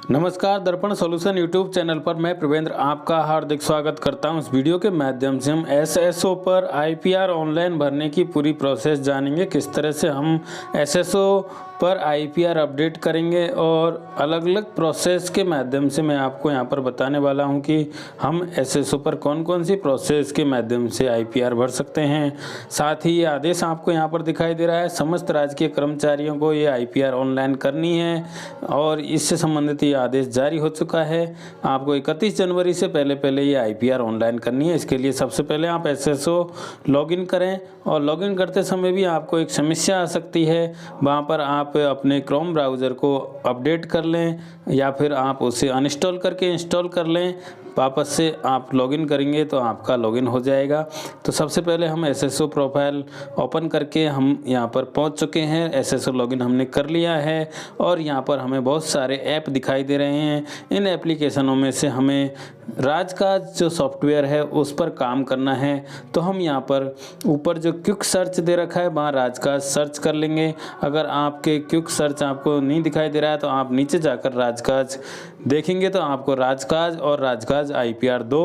नमस्कार, दर्पण solution YouTube channel पर मैं प्रवेंद्र आपका हार्दिक स्वागत करता हूं। इस वीडियो के माध्यम से हम एसएसओ पर आईपीआर ऑनलाइन भरने की पूरी प्रोसेस जानेंगे। किस तरह से हम एसएसओ पर आईपीआर अपडेट करेंगे और अलग अलग प्रोसेस के माध्यम से मैं आपको यहां पर बताने वाला हूं कि हम एसएसओ पर कौन कौन सी प्रोसेस के माध्यम से आईपीआर भर सकते हैं। साथ ही ये आदेश आपको यहां पर दिखाई दे रहा है, समस्त राजकीय कर्मचारियों को ये आईपीआर ऑनलाइन करनी है और इससे संबंधित ये आदेश जारी हो चुका है। आपको 31 जनवरी से पहले ये आईपीआर ऑनलाइन करनी है। इसके लिए सबसे पहले आप एसएसओ लॉगिन करें और लॉगिन करते समय भी आपको एक समस्या आ सकती है। वहाँ पर आप अपने क्रोम ब्राउज़र को अपडेट कर लें या फिर आप उसे अनइंस्टॉल करके इंस्टॉल कर लें। वापस से आप लॉगिन करेंगे तो आपका लॉगिन हो जाएगा। तो सबसे पहले हम एसएसओ प्रोफाइल ओपन करके हम यहाँ पर पहुँच चुके हैं। एसएसओ लॉगिन हमने कर लिया है और यहाँ पर हमें बहुत सारे ऐप दिखाई दे रहे हैं। इन एप्लीकेशनों में से हमें राजकाज जो सॉफ्टवेयर है उस पर काम करना है। तो हम यहाँ पर ऊपर जो क्विक सर्च दे रखा है वहाँ राजकाज सर्च कर लेंगे। अगर आपके क्विक सर्च आपको नहीं दिखाई दे रहा है तो आप नीचे जाकर राजकाज देखेंगे तो आपको राजकाज और राजकाज आईपीआर 2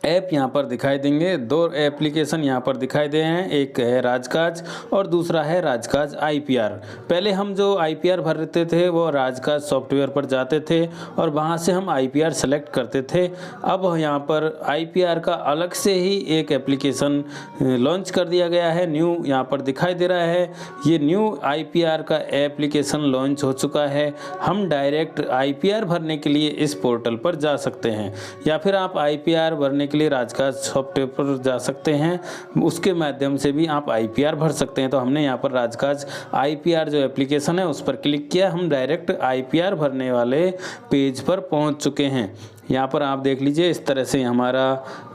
ऐप यहाँ पर दिखाई देंगे। 2 एप्लीकेशन यहाँ पर दिखाई दे हैं, एक है राजकाज और दूसरा है राजकाज आईपीआर। पहले हम जो आईपीआर भरते थे वो राजकाज सॉफ्टवेयर पर जाते थे और वहाँ से हम आईपीआर सेलेक्ट करते थे। अब यहाँ पर आईपीआर का अलग से ही एक एप्लीकेशन लॉन्च कर दिया गया है, न्यू यहाँ पर दिखाई दे रहा है। ये न्यू आईपीआर का एप्लीकेशन लॉन्च हो चुका है। हम डायरेक्ट आईपीआर भरने के लिए इस पोर्टल पर जा सकते हैं या फिर आप आईपीआर भरने के लिए राजकाज सॉफ्टवेयर पर जा सकते हैं, उसके माध्यम से भी आप आईपीआर भर सकते हैं। तो हमने यहाँ पर राजकाज आईपीआर जो एप्लीकेशन है उस पर क्लिक किया। हम डायरेक्ट आईपीआर भरने वाले पेज पर पहुँच चुके हैं। यहाँ पर आप देख लीजिए, इस तरह से हमारा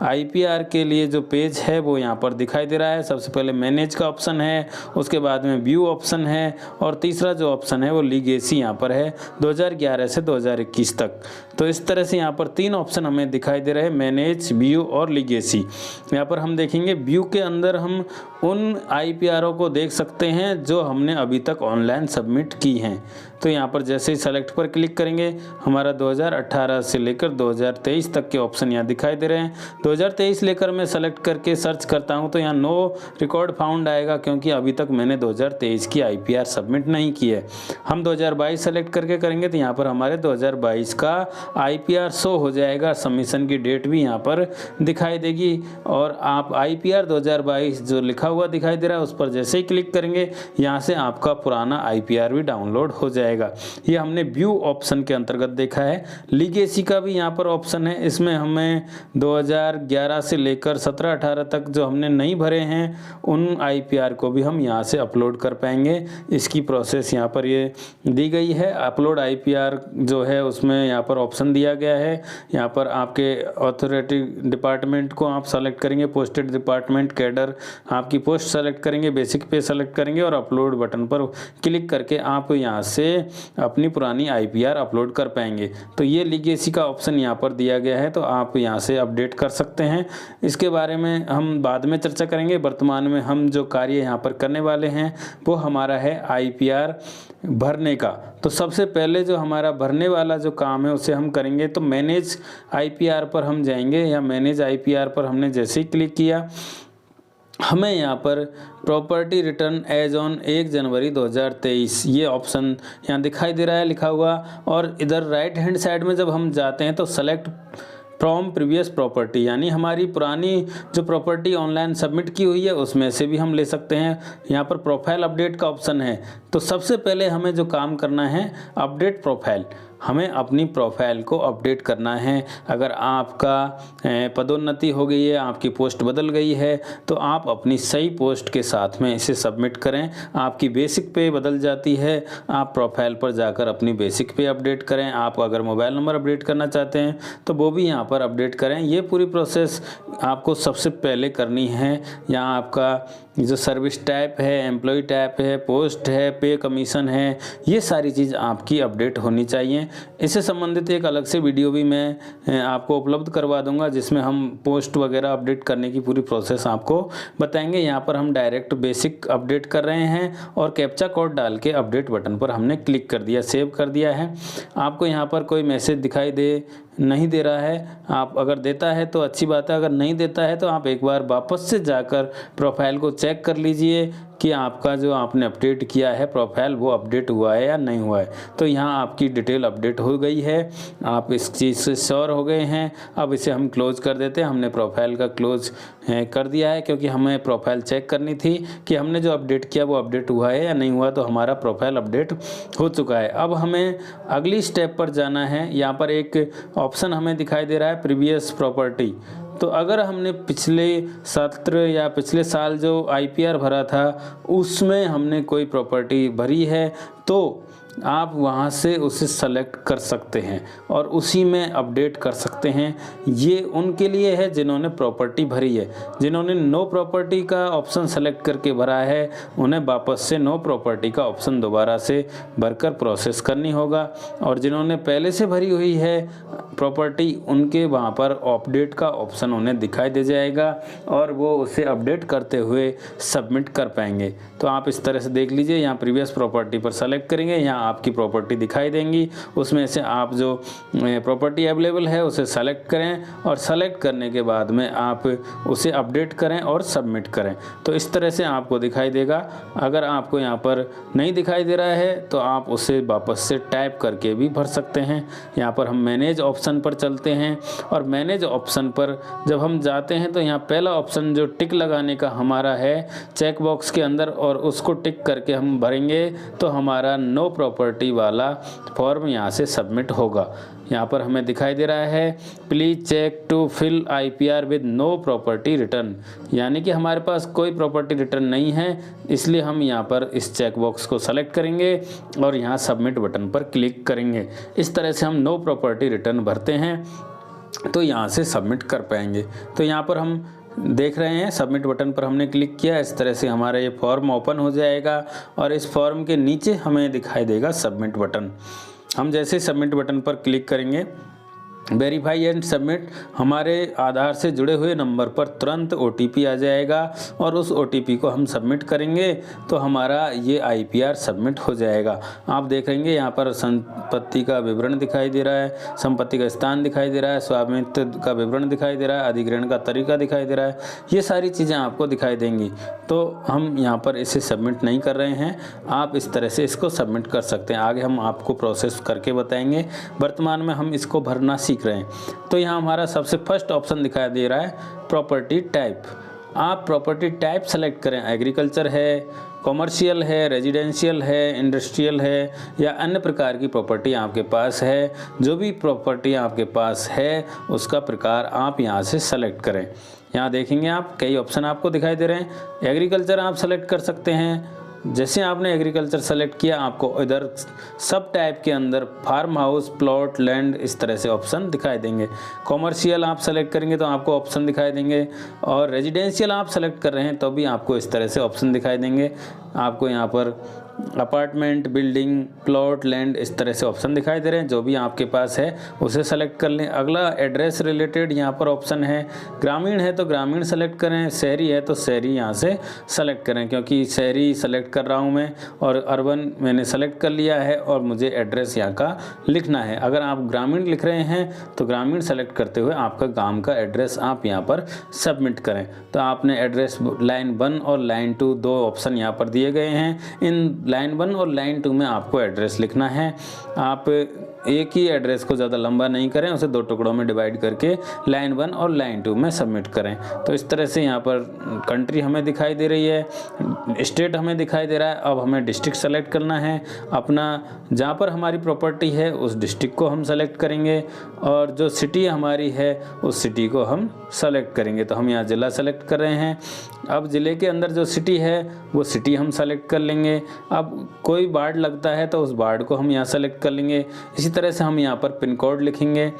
आईपीआर के लिए जो पेज है वो यहाँ पर दिखाई दे रहा है। सबसे पहले मैनेज का ऑप्शन है, उसके बाद में व्यू ऑप्शन है और तीसरा जो ऑप्शन है वो लीगेसी यहाँ पर है 2011 से 2021 तक। तो इस तरह से यहाँ पर 3 ऑप्शन हमें दिखाई दे रहे हैं, मैनेज, व्यू और लीगेसी। यहाँ पर हम देखेंगे व्यू के अंदर हम उन आईपीआरों को देख सकते हैं जो हमने अभी तक ऑनलाइन सबमिट की हैं। तो यहाँ पर जैसे ही सेलेक्ट पर क्लिक करेंगे हमारा 2018 से लेकर 2023 तक के ऑप्शन यहाँ दिखाई दे रहे हैं। 2023 लेकर मैं सेलेक्ट करके सर्च करता हूँ तो यहाँ नो रिकॉर्ड फाउंड आएगा क्योंकि अभी तक मैंने 2023 की आईपीआर सबमिट नहीं की है। हम 2022 सेलेक्ट करके करेंगे तो यहाँ पर हमारे 2022 का आईपीआर शो हो जाएगा। सबमिशन की डेट भी यहाँ पर दिखाई देगी और आप आईपीआर 2022 जो लिखा हुआ दिखाई दे रहा है उस पर जैसे ही क्लिक करेंगे यहाँ से आपका पुराना आईपीआर भी डाउनलोड हो जाएगा। ये हमने व्यू ऑप्शन के अंतर्गत देखा है। लीगेसी का भी यहाँ पर ऑप्शन है, इसमें हमें 2011 से लेकर 17-18 तक जो हमने नहीं भरे हैं उन आईपीआर को भी हम यहाँ से अपलोड कर पाएंगे। इसकी प्रोसेस यहाँ पर ये दी गई है। अपलोड आईपीआर जो है उसमें यहाँ पर ऑप्शन दिया गया है। यहाँ पर आपके अथॉरिटी डिपार्टमेंट को आप सेलेक्ट करेंगे, पोस्टेड डिपार्टमेंट कैडर आपकी पोस्ट सेलेक्ट करेंगे, बेसिक पे सेलेक्ट करेंगे और अपलोड बटन पर क्लिक करके आप यहाँ से अपनी पुरानी आईपीआर अपलोड कर पाएंगे। तो ये लीगेसी का ऑप्शन यहाँ पर दिया गया है, तो आप यहाँ से अपडेट कर सकते हैं। इसके बारे में हम बाद में चर्चा करेंगे। वर्तमान में हम जो कार्य यहाँ पर करने वाले हैं वो हमारा है आईपीआर भरने का। तो सबसे पहले जो हमारा भरने वाला जो काम है उसे हम करेंगे। तो मैनेज आईपीआर पर हम जाएंगे या मैनेज आईपीआर पर हमने जैसे ही क्लिक किया हमें यहाँ पर प्रॉपर्टी रिटर्न एज ऑन 1 जनवरी 2023 ये ऑप्शन यहाँ दिखाई दे रहा है लिखा हुआ। और इधर राइट हैंड साइड में जब हम जाते हैं तो सेलेक्ट फ्रॉम प्रीवियस प्रॉपर्टी यानी हमारी पुरानी जो प्रॉपर्टी ऑनलाइन सबमिट की हुई है उसमें से भी हम ले सकते हैं। यहाँ पर प्रोफाइल अपडेट का ऑप्शन है। तो सबसे पहले हमें जो काम करना है अपडेट प्रोफाइल, हमें अपनी प्रोफाइल को अपडेट करना है। अगर आपका पदोन्नति हो गई है, आपकी पोस्ट बदल गई है तो आप अपनी सही पोस्ट के साथ में इसे सबमिट करें। आपकी बेसिक पे बदल जाती है, आप प्रोफाइल पर जाकर अपनी बेसिक पे अपडेट करें। आप अगर मोबाइल नंबर अपडेट करना चाहते हैं तो वो भी यहाँ पर अपडेट करें। ये पूरी प्रोसेस आपको सबसे पहले करनी है। यहाँ आपका जो सर्विस टाइप है, एम्प्लॉय टाइप है, पोस्ट है, पे कमीशन है, ये सारी चीज़ आपकी अपडेट होनी चाहिए। इससे संबंधित एक अलग से वीडियो भी मैं आपको उपलब्ध करवा दूंगा, जिसमें हम पोस्ट वगैरह अपडेट करने की पूरी प्रोसेस आपको बताएंगे। यहाँ पर हम डायरेक्ट बेसिक अपडेट कर रहे हैं और कैप्चा कोड डाल के अपडेट बटन पर हमने क्लिक कर दिया, सेव कर दिया है। आपको यहाँ पर कोई मैसेज दिखाई नहीं दे रहा है, आप अगर देता है तो अच्छी बात है, अगर नहीं देता है तो आप एक बार वापस से जाकर प्रोफाइल को चेक कर लीजिए कि आपका जो आपने अपडेट किया है प्रोफाइल वो अपडेट हुआ है या नहीं हुआ है। तो यहाँ आपकी डिटेल अपडेट हो गई है, आप इस चीज़ से श्योर हो गए हैं। अब इसे हम क्लोज कर देते हैं। हमने प्रोफाइल का क्लोज कर दिया है, क्योंकि हमें प्रोफाइल चेक करनी थी कि हमने जो अपडेट किया वो अपडेट हुआ है या नहीं हुआ। तो हमारा प्रोफाइल अपडेट हो चुका है। अब हमें अगली स्टेप पर जाना है। यहाँ पर एक ऑप्शन हमें दिखाई दे रहा है प्रीवियस प्रॉपर्टी। तो अगर हमने पिछले सत्र या पिछले साल जो IPR भरा था उसमें हमने कोई प्रॉपर्टी भरी है तो आप वहां से उसे सेलेक्ट कर सकते हैं और उसी में अपडेट कर सकते हैं। ये उनके लिए है जिन्होंने प्रॉपर्टी भरी है। जिन्होंने नो प्रॉपर्टी का ऑप्शन सेलेक्ट करके भरा है उन्हें वापस से नो प्रॉपर्टी का ऑप्शन दोबारा से भरकर प्रोसेस करनी होगा, और जिन्होंने पहले से भरी हुई है प्रॉपर्टी उनके वहाँ पर अपडेट का ऑप्शन उन्हें दिखाई दे जाएगा और वो उसे अपडेट करते हुए सबमिट कर पाएंगे। तो आप इस तरह से देख लीजिए, यहाँ प्रीवियस प्रॉपर्टी पर सेलेक्ट करेंगे, यहाँ आपकी प्रॉपर्टी दिखाई देंगी, उसमें से आप जो प्रॉपर्टी अवेलेबल है उसे सेलेक्ट करें और सेलेक्ट करने के बाद में आप उसे अपडेट करें और सबमिट करें। तो इस तरह से आपको दिखाई देगा। अगर आपको यहाँ पर नहीं दिखाई दे रहा है तो आप उसे वापस से टाइप करके भी भर सकते हैं। यहाँ पर हम मैनेज ऑप्शन पर चलते हैं और मैनेज ऑप्शन पर जब हम जाते हैं तो यहाँ पहला ऑप्शन जो टिक लगाने का हमारा है चेक बॉक्स के अंदर, और उसको टिक करके हम भरेंगे तो हमारा नो प्रॉपर्टी वाला फॉर्म यहाँ से सबमिट होगा। यहाँ पर हमें दिखाई दे रहा है please check to fill IPR with no property return, यानी कि हमारे पास कोई प्रॉपर्टी रिटर्न नहीं है, इसलिए हम यहाँ पर इस चेक बॉक्स को सेलेक्ट करेंगे और यहाँ सबमिट बटन पर क्लिक करेंगे। इस तरह से हम नो प्रॉपर्टी रिटर्न भरते हैं तो यहाँ से सबमिट कर पाएंगे। तो यहाँ पर हम देख रहे हैं सबमिट बटन पर हमने क्लिक किया, इस तरह से हमारा ये फॉर्म ओपन हो जाएगा और इस फॉर्म के नीचे हमें दिखाई देगा सबमिट बटन। हम जैसे सबमिट बटन पर क्लिक करेंगे वेरीफाई एंड सबमिट, हमारे आधार से जुड़े हुए नंबर पर तुरंत OTP आ जाएगा और उस OTP को हम सबमिट करेंगे तो हमारा ये IPR सबमिट हो जाएगा। आप देखेंगे यहाँ पर संपत्ति का विवरण दिखाई दे रहा है, संपत्ति का स्थान दिखाई दे रहा है, स्वामित्व का विवरण दिखाई दे रहा है, अधिग्रहण का तरीका दिखाई दे रहा है, ये सारी चीज़ें आपको दिखाई देंगी। तो हम यहाँ पर इसे सबमिट नहीं कर रहे हैं, आप इस तरह से इसको सबमिट कर सकते हैं। आगे हम आपको प्रोसेस करके बताएंगे, वर्तमान में हम इसको भरना सीख रहे हैं। तो यहाँ हमारा सबसे फर्स्ट ऑप्शन दिखाई दे रहा है प्रॉपर्टी टाइप। आप प्रॉपर्टी टाइप सेलेक्ट करें, एग्रीकल्चर है, कॉमर्शियल है, रेजिडेंशियल है, इंडस्ट्रियल है या अन्य प्रकार की प्रॉपर्टी आपके पास है। जो भी प्रॉपर्टी आपके पास है उसका प्रकार आप यहाँ से सेलेक्ट करें। यहाँ देखेंगे आप कई ऑप्शन आपको दिखाई दे रहे हैं। एग्रीकल्चर आप सेलेक्ट कर सकते हैं। जैसे आपने एग्रीकल्चर सेलेक्ट किया आपको इधर सब टाइप के अंदर फार्म हाउस, प्लॉट, लैंड इस तरह से ऑप्शन दिखाई देंगे। कॉमर्शियल आप सेलेक्ट करेंगे तो आपको ऑप्शन दिखाई देंगे, और रेजिडेंशियल आप सेलेक्ट कर रहे हैं तो भी आपको इस तरह से ऑप्शन दिखाई देंगे। आपको यहाँ पर अपार्टमेंट, बिल्डिंग, प्लॉट, लैंड इस तरह से ऑप्शन दिखाई दे रहे हैं। जो भी आपके पास है उसे सेलेक्ट कर लें। अगला एड्रेस रिलेटेड यहाँ पर ऑप्शन है। ग्रामीण है तो ग्रामीण सेलेक्ट करें, शहरी है तो शहरी यहाँ से सेलेक्ट करें, क्योंकि शहरी सेलेक्ट कर रहा हूँ मैं और अर्बन मैंने सेलेक्ट कर लिया है और मुझे एड्रेस यहाँ का लिखना है। अगर आप ग्रामीण लिख रहे हैं तो ग्रामीण सेलेक्ट करते हुए आपका गाँव का एड्रेस आप यहाँ पर सबमिट करें। तो आपने एड्रेस लाइन 1 और लाइन 2 दो ऑप्शन यहाँ पर दिए गए हैं। इन लाइन 1 और लाइन 2 में आपको एड्रेस लिखना है। आप एक ही एड्रेस को ज़्यादा लंबा नहीं करें, उसे 2 टुकड़ों में डिवाइड करके लाइन 1 और लाइन 2 में सबमिट करें। तो इस तरह से यहाँ पर कंट्री हमें दिखाई दे रही है, स्टेट हमें दिखाई दे रहा है। अब हमें डिस्ट्रिक्ट सेलेक्ट करना है अपना, जहाँ पर हमारी प्रॉपर्टी है उस डिस्ट्रिक्ट को हम सेलेक्ट करेंगे और जो सिटी हमारी है उस सिटी को हम सेलेक्ट करेंगे। तो हम यहाँ ज़िला सेलेक्ट कर रहे हैं। अब ज़िले के अंदर जो सिटी है वो सिटी हम सेलेक्ट कर लेंगे। अब कोई वार्ड लगता है तो उस वार्ड को हम यहाँ सेलेक्ट कर लेंगे। इसी तरह से हम यहाँ पर पिन कोड लिखेंगे।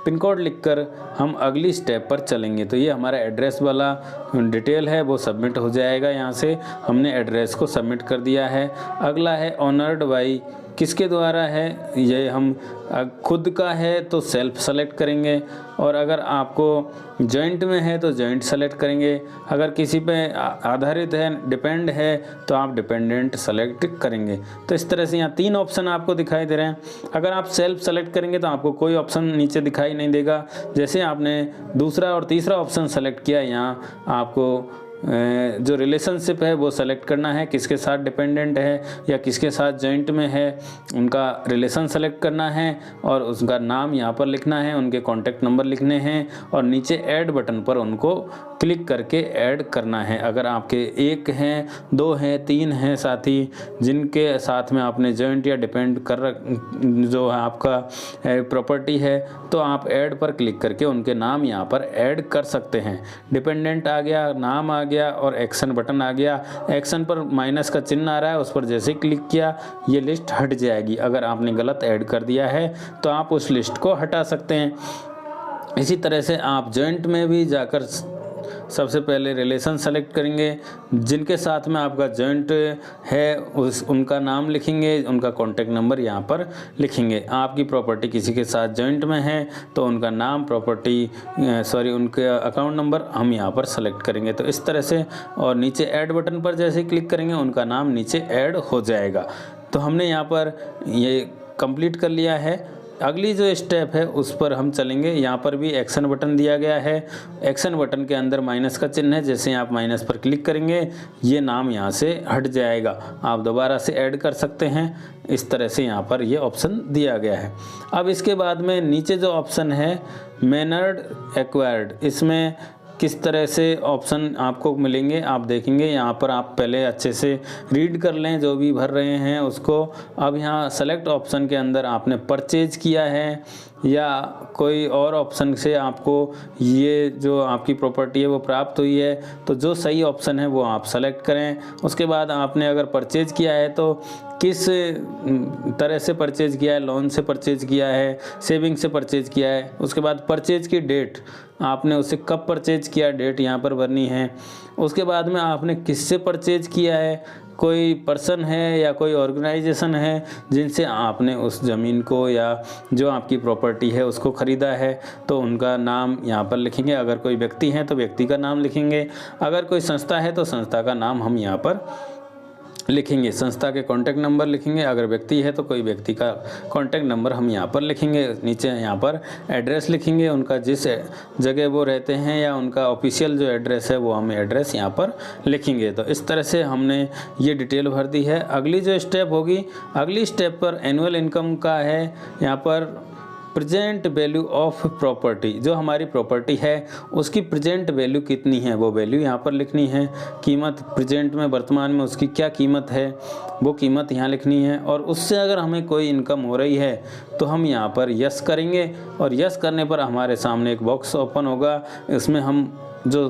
पिन कोड लिखकर हम अगली स्टेप पर चलेंगे। तो ये हमारा एड्रेस वाला डिटेल है वो सबमिट हो जाएगा। यहाँ से हमने एड्रेस को सबमिट कर दिया है। अगला है ऑनर्ड बाई, किसके द्वारा है, ये हम खुद का है तो सेल्फ सेलेक्ट करेंगे, और अगर आपको जॉइंट में है तो जॉइंट सेलेक्ट करेंगे। अगर किसी पे आधारित है, डिपेंड है, तो आप डिपेंडेंट सेलेक्ट करेंगे। तो इस तरह से यहाँ 3 ऑप्शन आपको दिखाई दे रहे हैं। अगर आप सेल्फ सेलेक्ट करेंगे तो आपको कोई ऑप्शन नीचे दिखाई नहीं देगा। जैसे आपने दूसरा और तीसरा ऑप्शन सेलेक्ट किया, यहाँ आपको जो रिलेशनशिप है वो सेलेक्ट करना है, किसके साथ डिपेंडेंट है या किसके साथ जॉइंट में है, उनका रिलेशन सेलेक्ट करना है और उसका नाम यहाँ पर लिखना है, उनके कॉन्टैक्ट नंबर लिखने हैं और नीचे ऐड बटन पर उनको क्लिक करके ऐड करना है। अगर आपके 1 हैं, 2 हैं, 3 हैं साथी जिनके साथ में आपने जॉइंट या डिपेंड जो है आपका प्रॉपर्टी है, तो आप ऐड पर क्लिक करके उनके नाम यहाँ पर ऐड कर सकते हैं। डिपेंडेंट आ गया, नाम आ गया और एक्शन बटन आ गया। एक्शन पर माइनस का चिन्ह आ रहा है, उस पर जैसे क्लिक किया ये लिस्ट हट जाएगी। अगर आपने गलत ऐड कर दिया है तो आप उस लिस्ट को हटा सकते हैं। इसी तरह से आप जॉइंट में भी जाकर सबसे पहले रिलेशन सेलेक्ट करेंगे, जिनके साथ में आपका जॉइंट है उनका नाम लिखेंगे, उनका कॉन्टैक्ट नंबर यहाँ पर लिखेंगे। आपकी प्रॉपर्टी किसी के साथ जॉइंट में है तो उनका नाम, उनके अकाउंट नंबर हम यहाँ पर सेलेक्ट करेंगे। तो इस तरह से, और नीचे ऐड बटन पर जैसे क्लिक करेंगे उनका नाम नीचे ऐड हो जाएगा। तो हमने यहाँ पर ये कंप्लीट कर लिया है। अगली जो स्टेप है उस पर हम चलेंगे। यहाँ पर भी एक्शन बटन दिया गया है। एक्शन बटन के अंदर माइनस का चिन्ह है, जैसे आप माइनस पर क्लिक करेंगे ये नाम यहाँ से हट जाएगा। आप दोबारा से ऐड कर सकते हैं। इस तरह से यहाँ पर ये ऑप्शन दिया गया है। अब इसके बाद में नीचे जो ऑप्शन है मैनर्ड एक्वायर्ड, इसमें किस तरह से ऑप्शन आपको मिलेंगे आप देखेंगे। यहाँ पर आप पहले अच्छे से रीड कर लें जो भी भर रहे हैं उसको। अब यहाँ सेलेक्ट ऑप्शन के अंदर आपने परचेज किया है या कोई और ऑप्शन से आपको ये जो आपकी प्रॉपर्टी है वो प्राप्त हुई है, तो जो सही ऑप्शन है वो आप सेलेक्ट करें। उसके बाद आपने अगर परचेज किया है तो किस तरह से परचेज किया है, लोन से परचेज किया है, सेविंग से परचेज किया है। उसके बाद परचेज की डेट, आपने उसे कब परचेज किया, डेट यहाँ पर भरनी है। उसके बाद में आपने किससे परचेज किया है, कोई पर्सन है या कोई ऑर्गेनाइजेशन है जिनसे आपने उस ज़मीन को या जो आपकी प्रॉपर्टी है उसको ख़रीदा है, तो उनका नाम यहाँ पर लिखेंगे। अगर कोई व्यक्ति है तो व्यक्ति का नाम लिखेंगे, अगर कोई संस्था है तो संस्था का नाम हम यहाँ पर लिखेंगे, संस्था के कॉन्टैक्ट नंबर लिखेंगे। अगर व्यक्ति है तो कोई व्यक्ति का कॉन्टैक्ट नंबर हम यहाँ पर लिखेंगे। नीचे यहाँ पर एड्रेस लिखेंगे, उनका जिस जगह वो रहते हैं या उनका ऑफिशियल जो एड्रेस है वो हम एड्रेस यहाँ पर लिखेंगे। तो इस तरह से हमने ये डिटेल भर दी है। अगली जो स्टेप होगी, अगली स्टेप पर एनुअल इनकम का है। यहाँ पर प्रेजेंट वैल्यू ऑफ प्रॉपर्टी, जो हमारी प्रॉपर्टी है उसकी प्रेजेंट वैल्यू कितनी है वो वैल्यू यहाँ पर लिखनी है। कीमत प्रेजेंट में, वर्तमान में उसकी क्या कीमत है वो कीमत यहाँ लिखनी है। और उससे अगर हमें कोई इनकम हो रही है तो हम यहाँ पर यस करेंगे और यस करने पर हमारे सामने एक बॉक्स ओपन होगा। इसमें हम जो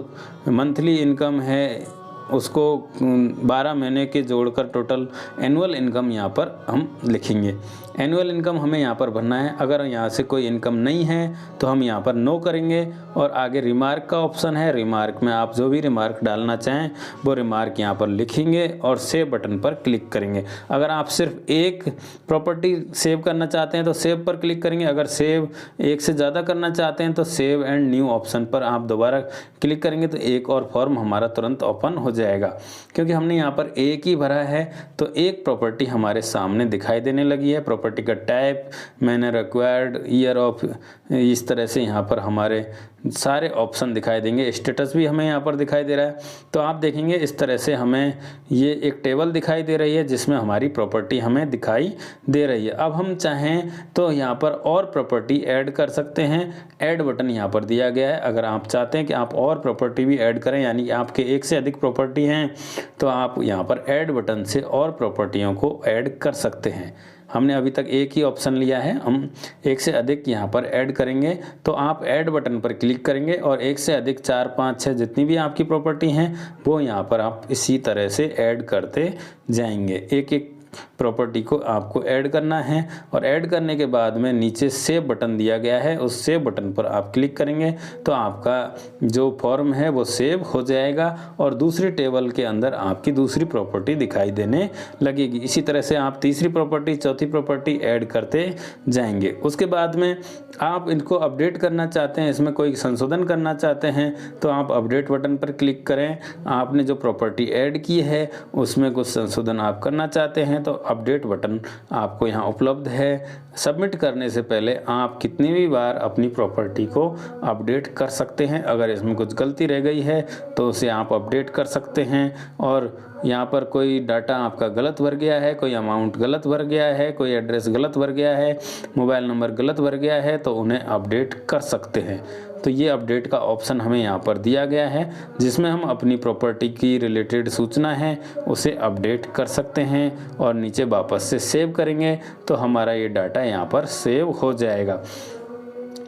मंथली इनकम है उसको 12 महीने के जोड़कर टोटल एनुअल इनकम यहाँ पर हम लिखेंगे। एनुअल इनकम हमें यहाँ पर भरना है। अगर यहाँ से कोई इनकम नहीं है तो हम यहाँ पर नो करेंगे। और आगे रिमार्क का ऑप्शन है, रिमार्क में आप जो भी रिमार्क डालना चाहें वो रिमार्क यहाँ पर लिखेंगे और सेव बटन पर क्लिक करेंगे। अगर आप सिर्फ एक प्रॉपर्टी सेव करना चाहते हैं तो सेव पर क्लिक करेंगे। अगर सेव एक से ज़्यादा करना चाहते हैं तो सेव एंड न्यू ऑप्शन पर आप दोबारा क्लिक करेंगे तो एक और फॉर्म हमारा तुरंत ओपन हो जाएगा। क्योंकि हमने यहाँ पर एक ही भरा है तो एक प्रॉपर्टी हमारे सामने दिखाई देने लगी है। प्रॉपर्टी का type, manner acquired, year of, इस तरह से यहाँ पर हमारे सारे ऑप्शन दिखाई देंगे। स्टेटस भी हमें यहाँ पर दिखाई दे रहा है। तो आप देखेंगे इस तरह से हमें ये एक टेबल दिखाई दे रही है जिसमें हमारी प्रॉपर्टी हमें दिखाई दे रही है। अब हम चाहें तो यहाँ पर और प्रॉपर्टी ऐड कर सकते हैं। ऐड बटन यहाँ पर दिया गया है। अगर आप चाहते हैं कि आप और प्रॉपर्टी भी ऐड करें, यानी कि आपके एक से अधिक प्रॉपर्टी हैं, तो आप यहाँ पर ऐड बटन से और प्रॉपर्टियों को ऐड कर सकते हैं। हमने अभी तक एक ही ऑप्शन लिया है, हम एक से अधिक यहाँ पर ऐड करेंगे। तो आप ऐड बटन पर क्लिक करेंगे और एक से अधिक 4, 5, 6 जितनी भी आपकी प्रॉपर्टी हैं वो यहाँ पर आप इसी तरह से ऐड करते जाएंगे। एक एक प्रॉपर्टी को आपको ऐड करना है और ऐड करने के बाद में नीचे सेव बटन दिया गया है, उस सेव बटन पर आप क्लिक करेंगे तो आपका जो फॉर्म है वो सेव हो जाएगा और दूसरी टेबल के अंदर आपकी दूसरी प्रॉपर्टी दिखाई देने लगेगी। इसी तरह से आप तीसरी प्रॉपर्टी, चौथी प्रॉपर्टी ऐड करते जाएंगे। उसके बाद में आप इनको अपडेट करना चाहते हैं, इसमें कोई संशोधन करना चाहते हैं तो आप अपडेट बटन पर क्लिक करें। आपने जो प्रॉपर्टी ऐड की है उसमें कुछ संशोधन आप करना चाहते हैं तो अपडेट बटन आपको यहाँ उपलब्ध है। सबमिट करने से पहले आप कितनी भी बार अपनी प्रॉपर्टी को अपडेट कर सकते हैं। अगर इसमें कुछ गलती रह गई है तो उसे आप अपडेट कर सकते हैं और यहाँ पर कोई डाटा आपका गलत भर गया है, कोई अमाउंट गलत भर गया है, कोई एड्रेस गलत भर गया है, मोबाइल नंबर गलत भर गया है तो उन्हें अपडेट कर सकते हैं। तो ये अपडेट का ऑप्शन हमें यहाँ पर दिया गया है जिसमें हम अपनी प्रॉपर्टी की रिलेटेड सूचना है उसे अपडेट कर सकते हैं और नीचे वापस से सेव करेंगे तो हमारा ये डाटा यहाँ पर सेव हो जाएगा।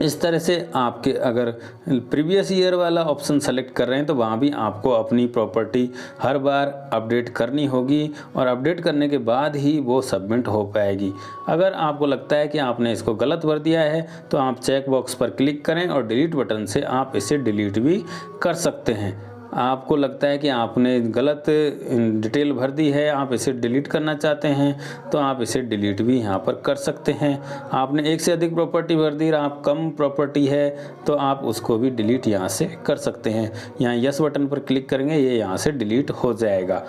इस तरह से आपके अगर प्रीवियस ईयर वाला ऑप्शन सेलेक्ट कर रहे हैं तो वहाँ भी आपको अपनी प्रॉपर्टी हर बार अपडेट करनी होगी और अपडेट करने के बाद ही वो सबमिट हो पाएगी। अगर आपको लगता है कि आपने इसको गलत भर दिया है तो आप चेक बॉक्स पर क्लिक करें और डिलीट बटन से आप इसे डिलीट भी कर सकते हैं। आपको लगता है कि आपने गलत डिटेल भर दी है, आप इसे डिलीट करना चाहते हैं तो आप इसे डिलीट भी यहाँ पर कर सकते हैं। आपने एक से अधिक प्रॉपर्टी भर दी और आप कम प्रॉपर्टी है तो आप उसको भी डिलीट यहाँ से कर सकते हैं। यहाँ यस बटन पर क्लिक करेंगे, ये यहाँ से डिलीट हो जाएगा।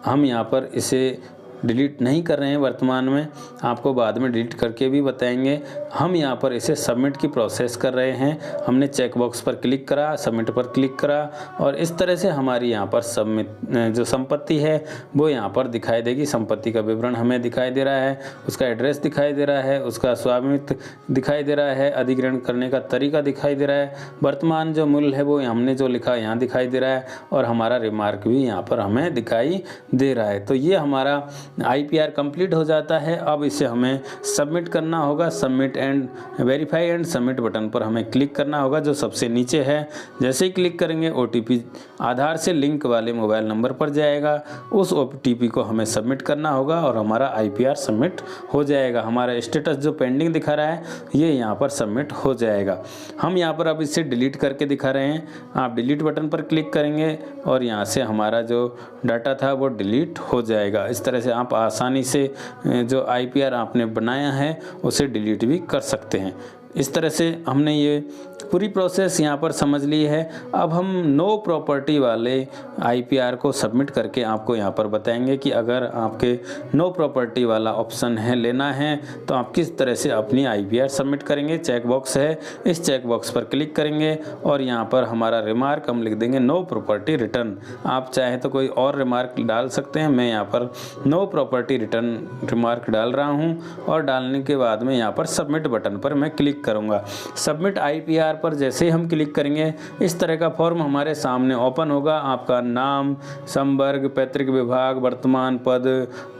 हम यहाँ पर इसे डिलीट नहीं कर रहे हैं वर्तमान में, आपको बाद में डिलीट करके भी बताएंगे। हम यहाँ पर इसे सबमिट की प्रोसेस कर रहे हैं। हमने चेक बॉक्स पर क्लिक करा, सबमिट पर क्लिक करा और इस तरह से हमारी यहाँ पर सबमिट जो संपत्ति है वो यहाँ पर दिखाई देगी। संपत्ति का विवरण हमें दिखाई दे रहा है, उसका एड्रेस दिखाई दे रहा है, उसका स्वामित्व दिखाई दे रहा है, अधिग्रहण करने का तरीका दिखाई दे रहा है, वर्तमान जो मूल्य है वो हमने जो लिखा यहाँ दिखाई दे रहा है और हमारा रिमार्क भी यहाँ पर हमें दिखाई दे रहा है। तो ये हमारा IPR कंप्लीट हो जाता है। अब इसे हमें सबमिट करना होगा। Submit and verify and submit button पर हमें क्लिक करना होगा जो सबसे नीचे है। जैसे ही क्लिक करेंगे OTP आधार से लिंक वाले मोबाइल नंबर पर जाएगा, उस OTP को हमें सबमिट करना होगा और हमारा IPR सबमिट हो जाएगा। हमारा स्टेटस जो पेंडिंग दिखा रहा है ये यहाँ पर सबमिट हो जाएगा। हम यहाँ पर अब इसे डिलीट करके दिखा रहे हैं। आप डिलीट बटन पर क्लिक करेंगे और यहाँ से हमारा जो डाटा था वो डिलीट हो जाएगा। इस तरह से आप आसानी से जो IPR आपने बनाया है उसे डिलीट भी कर सकते हैं। इस तरह से हमने ये पूरी प्रोसेस यहाँ पर समझ ली है। अब हम नो प्रॉपर्टी वाले IPR को सबमिट करके आपको यहाँ पर बताएंगे कि अगर आपके नो प्रॉपर्टी वाला ऑप्शन है लेना है तो आप किस तरह से अपनी IPR सबमिट करेंगे। चेक बॉक्स है, इस चेक बॉक्स पर क्लिक करेंगे और यहाँ पर हमारा रिमार्क हम लिख देंगे नो प्रॉपर्टी रिटर्न। आप चाहें तो कोई और रिमार्क डाल सकते हैं। मैं यहाँ पर नो प्रॉपर्टी रिटर्न रिमार्क डाल रहा हूँ और डालने के बाद में यहाँ पर सबमिट बटन पर मैं क्लिक करूँगा। सबमिट IPR पर जैसे ही हम क्लिक करेंगे इस तरह का फॉर्म हमारे सामने ओपन होगा। आपका नाम, संवर्ग, पैतृक विभाग, वर्तमान पद,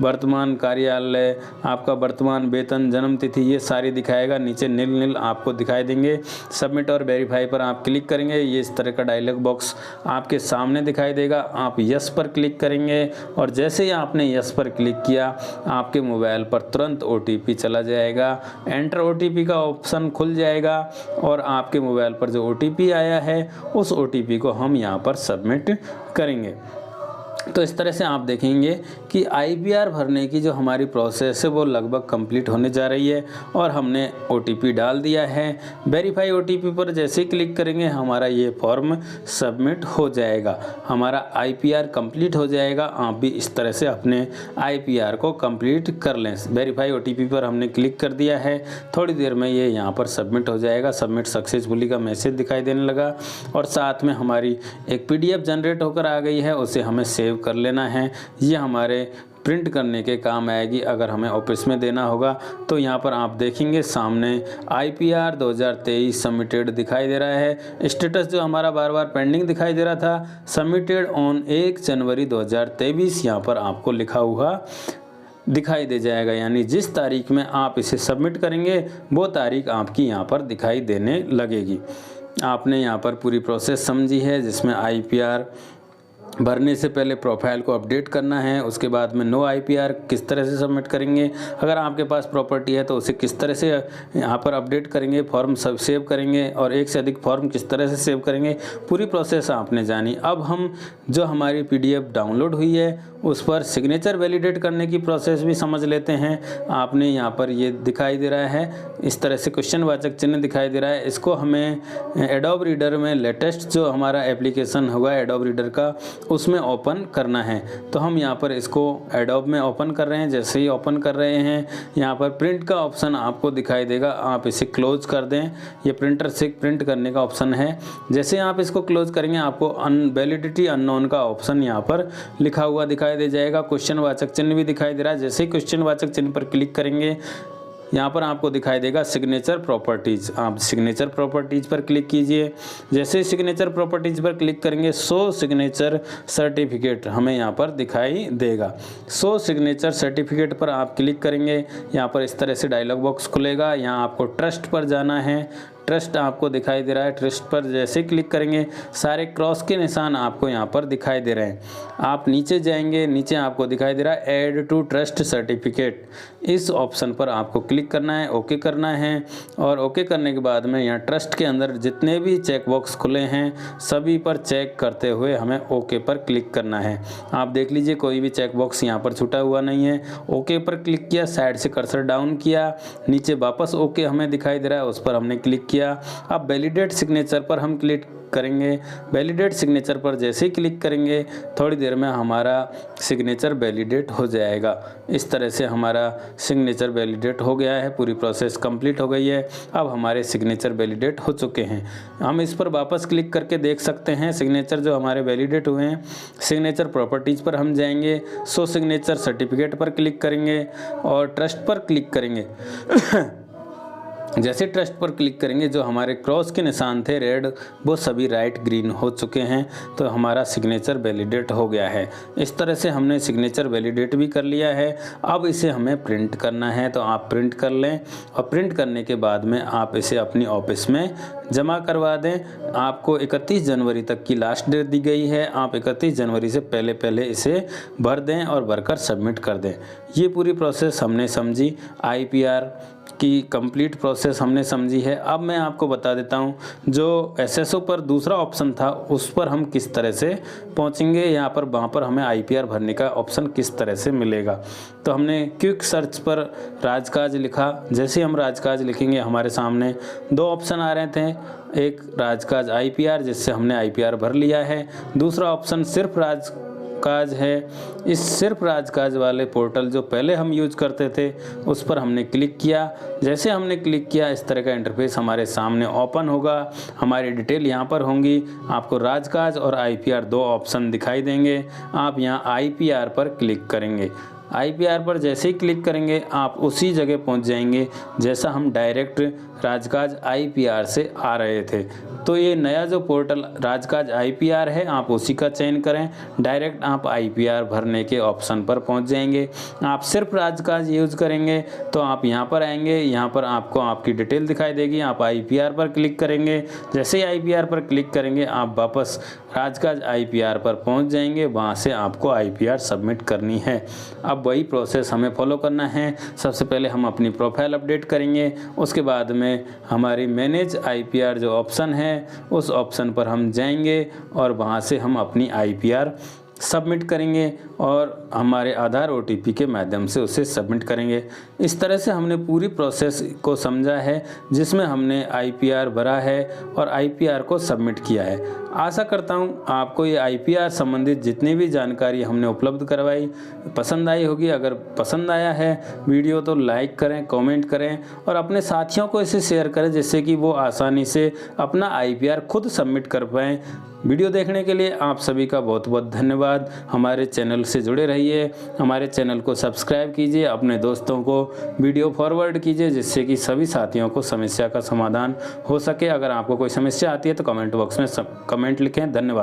वर्तमान कार्यालय, आपका वर्तमान वेतन, जन्म तिथि, ये सारी दिखाएगा। नीचे नील नील आपको दिखाई देंगे। सबमिट और वेरीफाई पर आप क्लिक करेंगे, ये इस तरह का डायलॉग बॉक्स आपके सामने दिखाई देगा। आप यस पर क्लिक करेंगे और जैसे ही आपने यस पर क्लिक किया आपके मोबाइल पर तुरंत OTP चला जाएगा। एंटर OTP का ऑप्शन खुल जाएगा और आपके मोबाइल पर जो OTP आया है उस OTP को हम यहाँ पर सबमिट करेंगे। तो इस तरह से आप देखेंगे कि IPR भरने की जो हमारी प्रोसेस है वो लगभग कंप्लीट होने जा रही है और हमने OTP डाल दिया है। वेरीफाई OTP पर जैसे ही क्लिक करेंगे हमारा ये फॉर्म सबमिट हो जाएगा, हमारा IPR कंप्लीट हो जाएगा। आप भी इस तरह से अपने IPR को कंप्लीट कर लें। वेरीफाई OTP पर हमने क्लिक कर दिया है, थोड़ी देर में ये यहाँ पर सबमिट हो जाएगा। सबमिट सक्सेसफुली का मैसेज दिखाई देने लगा और साथ में हमारी एक PDF जनरेट होकर आ गई है, उसे हमें सेव कर लेना है। ये हमारे प्रिंट करने के काम आएगी अगर हमें ऑफिस में देना होगा। तो यहाँ पर आप देखेंगे सामने IPR 2023 सबमिटेड दिखाई दे रहा है। स्टेटस जो हमारा बार बार पेंडिंग दिखाई दे रहा था, सबमिटेड ऑन 1 जनवरी 2023 यहाँ पर आपको लिखा हुआ दिखाई दे जाएगा। यानी जिस तारीख में आप इसे सबमिट करेंगे वो तारीख आपकी यहाँ पर दिखाई देने लगेगी। आपने यहाँ पर पूरी प्रोसेस समझी है जिसमें IPR भरने से पहले प्रोफाइल को अपडेट करना है। उसके बाद में नो IPR किस तरह से सबमिट करेंगे, अगर आपके पास प्रॉपर्टी है तो उसे किस तरह से यहाँ पर अपडेट करेंगे, फॉर्म सब सेव करेंगे और एक से अधिक फॉर्म किस तरह से सेव करेंगे, पूरी प्रोसेस आपने जानी। अब हम जो हमारी PDF डाउनलोड हुई है उस पर सिग्नेचर वैलिडेट करने की प्रोसेस भी समझ लेते हैं। आपने यहाँ पर ये दिखाई दे रहा है, इस तरह से क्वेश्चन वाचक चिन्ह दिखाई दे रहा है। इसको हमें एडोब रीडर में लेटेस्ट जो हमारा एप्लीकेशन होगा एडोब रीडर का, उसमें ओपन करना है। तो हम यहाँ पर इसको एडोब में ओपन कर रहे हैं। जैसे ही ओपन कर रहे हैं यहाँ पर प्रिंट का ऑप्शन आपको दिखाई देगा, आप इसे क्लोज कर दें। ये प्रिंटर से प्रिंट करने का ऑप्शन है। जैसे आप इसको क्लोज करेंगे आपको वैलिडिटी अननोन का ऑप्शन यहाँ पर लिखा हुआ दिखाई दे जाएगा। क्वेश्चन वाचक चिन्ह भी दिखाई दे रहा है। जैसे ही क्वेश्चन वाचक चिन्ह पर क्लिक करेंगे यहाँ पर आपको दिखाई देगा सिग्नेचर प्रॉपर्टीज़। आप सिग्नेचर प्रॉपर्टीज़ पर क्लिक कीजिए। जैसे ही सिग्नेचर प्रॉपर्टीज़ पर क्लिक करेंगे शो सिग्नेचर सर्टिफिकेट हमें यहाँ पर दिखाई देगा। शो सिग्नेचर सर्टिफिकेट पर आप क्लिक करेंगे, यहाँ पर इस तरह से डायलॉग बॉक्स खुलेगा। यहाँ आपको ट्रस्ट पर जाना है। ट्रस्ट आपको दिखाई दे रहा है। ट्रस्ट पर जैसे क्लिक करेंगे सारे क्रॉस के निशान आपको यहाँ पर दिखाई दे रहे हैं। आप नीचे जाएंगे, नीचे आपको दिखाई दे रहा है ऐड टू ट्रस्ट सर्टिफिकेट। इस ऑप्शन पर आपको क्लिक करना है, ओके करना है। और ओके करने के बाद में यहाँ ट्रस्ट के अंदर जितने भी चेक बॉक्स खुले हैं सभी पर चेक करते हुए हमें ओके पर क्लिक करना है। आप देख लीजिए कोई भी चेक बॉक्स यहाँ पर छूटा हुआ नहीं है। ओके पर क्लिक किया, साइड से कर्सर डाउन किया, नीचे वापस ओके हमें दिखाई दे रहा है, उस पर हमने क्लिक किया। अब वैलिडेट सिग्नेचर पर हम क्लिक करेंगे। वैलिडेट सिग्नेचर पर जैसे ही क्लिक करेंगे थोड़ी देर में हमारा सिग्नेचर वैलिडेट हो जाएगा। इस तरह से हमारा सिग्नेचर वैलिडेट हो गया है, पूरी प्रोसेस कंप्लीट हो गई है। अब हमारे सिग्नेचर वैलिडेट हो चुके हैं। हम इस पर वापस क्लिक करके देख सकते हैं सिग्नेचर जो हमारे वैलिडेट हुए हैं। सिग्नेचर प्रॉपर्टीज़ पर हम जाएंगे, शो सिग्नेचर सर्टिफिकेट पर क्लिक करेंगे और ट्रस्ट पर क्लिक करेंगे। जैसे ट्रस्ट पर क्लिक करेंगे जो हमारे क्रॉस के निशान थे रेड, वो सभी राइट ग्रीन हो चुके हैं। तो हमारा सिग्नेचर वैलिडेट हो गया है। इस तरह से हमने सिग्नेचर वैलिडेट भी कर लिया है। अब इसे हमें प्रिंट करना है, तो आप प्रिंट कर लें और प्रिंट करने के बाद में आप इसे अपनी ऑफिस में जमा करवा दें। आपको 31 जनवरी तक की लास्ट डेट दी गई है। आप 31 जनवरी से पहले इसे भर दें और भरकर सबमिट कर दें। ये पूरी प्रोसेस हमने समझी, IPR की कंप्लीट प्रोसेस हमने समझी है। अब मैं आपको बता देता हूँ जो SSO पर दूसरा ऑप्शन था उस पर हम किस तरह से पहुँचेंगे। यहाँ पर वहाँ पर हमें IPR भरने का ऑप्शन किस तरह से मिलेगा। तो हमने क्विक सर्च पर राजकाज लिखा। जैसे हम राजकाज लिखेंगे हमारे सामने दो ऑप्शन आ रहे थे, एक राजकाज IPR जिससे हमने IPR भर लिया है, दूसरा ऑप्शन सिर्फ राजकाज है। इस सिर्फ राजकाज वाले पोर्टल जो पहले हम यूज करते थे उस पर हमने क्लिक किया। जैसे हमने क्लिक किया इस तरह का इंटरफेस हमारे सामने ओपन होगा। हमारी डिटेल यहाँ पर होंगी। आपको राजकाज और IPR दो ऑप्शन दिखाई देंगे। आप यहाँ IPR पर क्लिक करेंगे। IPR पर जैसे ही क्लिक करेंगे आप उसी जगह पहुंच जाएंगे जैसा हम डायरेक्ट राजकाज IPR से आ रहे थे। तो ये नया जो पोर्टल राजकाज IPR है आप उसी का चयन करें। डायरेक्ट आप IPR भरने के ऑप्शन पर पहुंच जाएंगे। आप सिर्फ राजकाज यूज़ करेंगे तो आप यहाँ पर आएंगे, यहाँ पर आपको आपकी डिटेल दिखाई देगी। आप IPR पर क्लिक करेंगे। जैसे ही IPR पर क्लिक करेंगे आप वापस राजकाज IPR पर पहुँच जाएंगे। वहाँ से आपको IPR सबमिट करनी है। अब वही प्रोसेस हमें फॉलो करना है। सबसे पहले हम अपनी प्रोफाइल अपडेट करेंगे, उसके बाद में हमारी मैनेज IPR जो ऑप्शन है उस ऑप्शन पर हम जाएंगे और वहाँ से हम अपनी IPR सबमिट करेंगे और हमारे आधार OTP के माध्यम से उसे सबमिट करेंगे। इस तरह से हमने पूरी प्रोसेस को समझा है जिसमें हमने IPR भरा है और IPR को सबमिट किया है। आशा करता हूँ आपको ये IPR संबंधित जितनी भी जानकारी हमने उपलब्ध करवाई पसंद आई होगी। अगर पसंद आया है वीडियो तो लाइक करें, कमेंट करें और अपने साथियों को इसे शेयर करें जिससे कि वो आसानी से अपना IPR खुद सबमिट कर पाएँ। वीडियो देखने के लिए आप सभी का बहुत बहुत धन्यवाद। हमारे चैनल से जुड़े रहिए, हमारे चैनल को सब्सक्राइब कीजिए, अपने दोस्तों को वीडियो फॉरवर्ड कीजिए जिससे कि सभी साथियों को समस्या का समाधान हो सके। अगर आपको कोई समस्या आती है तो कमेंट बॉक्स में कमेंट लिखें। धन्यवाद।